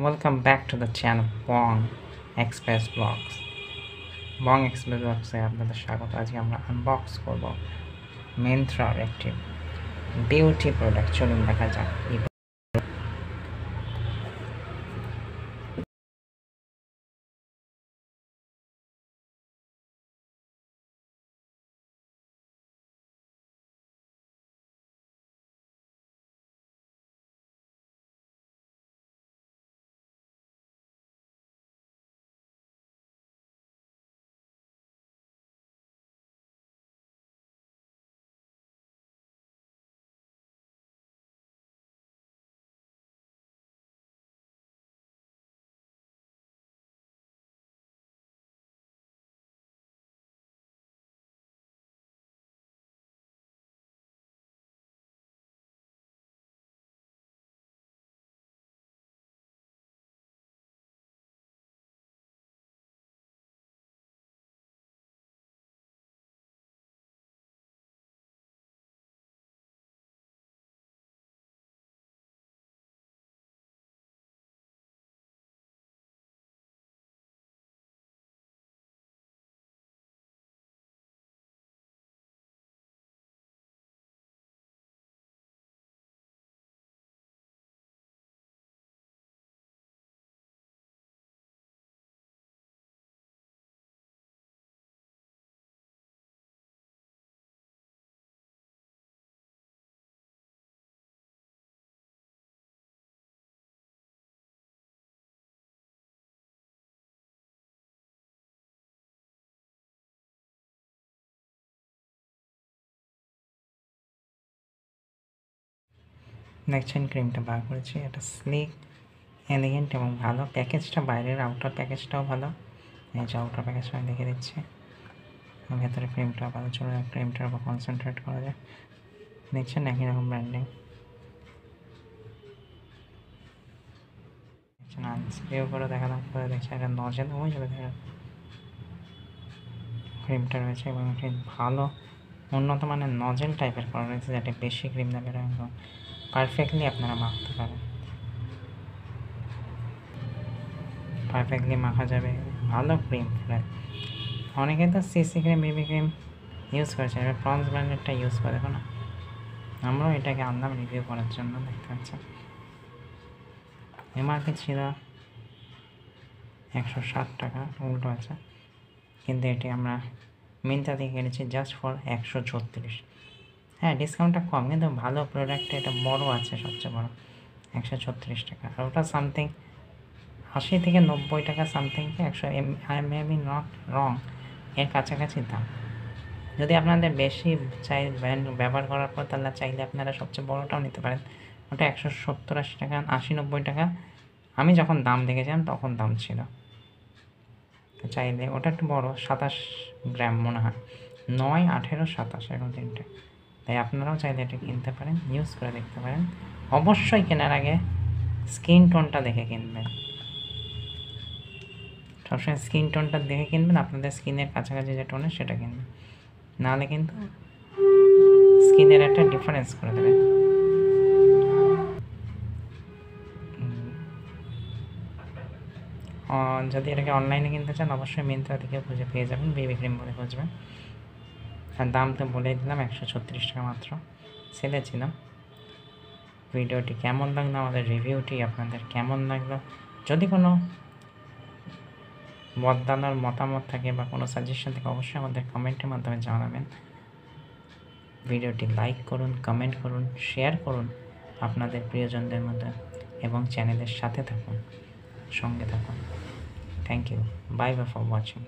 Welcome back to the channel Bong Express Vlogs. Bong Express Vlogs এ আপনাদের স্বাগত। আজকে আমরা আনবক্স করব মিন্ত্রার একটি বিউটি প্রোডাক্ট। চলুন দেখা যাক। দেখছেন ক্রিমটা বার করেছি। এটা স্লিক, এলিগেন্ট এবং ভালো। প্যাকেজটা বাইরের আউটার প্যাকেজটাও ভালো। এই যে আউটার প্যাকেজটা আমি দেখে দিচ্ছি। ভেতরে ক্রিমটা ভালো। চলুন ক্রিমটার উপর কনসেন্ট্রেট করা যায়। দেখছেন একই রকম ব্র্যান্ডিং। দেখছেন স্প্রেও করে দেখালাম, করে দেখছেন একটা নজেল ওই যাবে দেখা ক্রিমটা রয়েছে এবং এটি ভালো উন্নত মানের নজেল টাইপের করা রয়েছে, যাতে বেশি ক্রিম দেবে এবং পারফেক্টলি আপনারা মাখতে পারেন। পারফেক্টলি মাখা যাবে, ভালো ক্রিম ফ্রেশ। অনেকে তো সিসি ক্রিম, বিবি ক্রিম ইউজ করেছে, এবার পন্স ব্র্যান্ডেরটা ইউজ করে দেখো না। আমরাও এটাকে আনলাম রিভিউ করার জন্য। দেখতে পাচ্ছেন এমআরপি ছিল 160 টাকা, উল্টো আছে, কিন্তু এটি আমরা মিন্ত্রা থেকে কিনেছি জাস্ট ফর 136। হ্যাঁ, ডিসকাউন্টটা কম, কিন্তু ভালো প্রোডাক্ট। এটা বড় আছে, সবচেয়ে বড় 136 টাকা। আর ওটা সামথিং 80 থেকে 90 টাকা something, 100 I may not wrong, এর কাছাকাছি দাম। যদি আপনাদের বেশি চাই ব্র্যান্ড ব্যবহার করার পর, তাহলে চাইলে আপনারা সবচেয়ে বড়টাও নিতে পারেন। ওটা 170-80 টাকা, 80-90 টাকা আমি যখন দাম দেখেছিলাম তখন দাম ছিল। চাইলে ওটা একটু বড়, 27 গ্রাম মনে হয়, 9, 18, 27 এরকম তিনটে। তাই আপনারাও চাইলে এটা কিনতে পারেন, ইউজ করে দেখতে পারেন। অবশ্যই কেনার আগে স্কিন টোনটা দেখে কিনবেন। সবসময় স্কিন টোনটা দেখে কিনবেন, আপনাদের স্কিনের কাছাকাছি যে টোনে সেটা কিনবেন, নাহলে কিন্তু স্কিনের একটা ডিফারেন্স করে দেবে। যদি এটাকে অনলাইনে কিনতে চান, অবশ্যই মিন্ত্রা থেকে খুঁজে পেয়ে যাবেন, বেবি ক্রিম বলে খুঁজবেন। আর দাম তো বলেই দিলাম, 136 টাকা মাত্র সেলে ছিল। ভিডিওটি কেমন লাগলো, আমাদের রিভিউটি আপনাদের কেমন লাগলো, যদি কোনো বদলানোর মতামত থাকে বা কোনো সাজেশন থাকে, অবশ্যই আমাদের কমেন্টের মাধ্যমে জানাবেন। ভিডিওটি লাইক করুন, কমেন্ট করুন, শেয়ার করুন আপনাদের প্রিয়জনদের মধ্যে এবং চ্যানেলের সাথে থাকুন, সঙ্গে থাকুন। Thank you, bye bye for watching.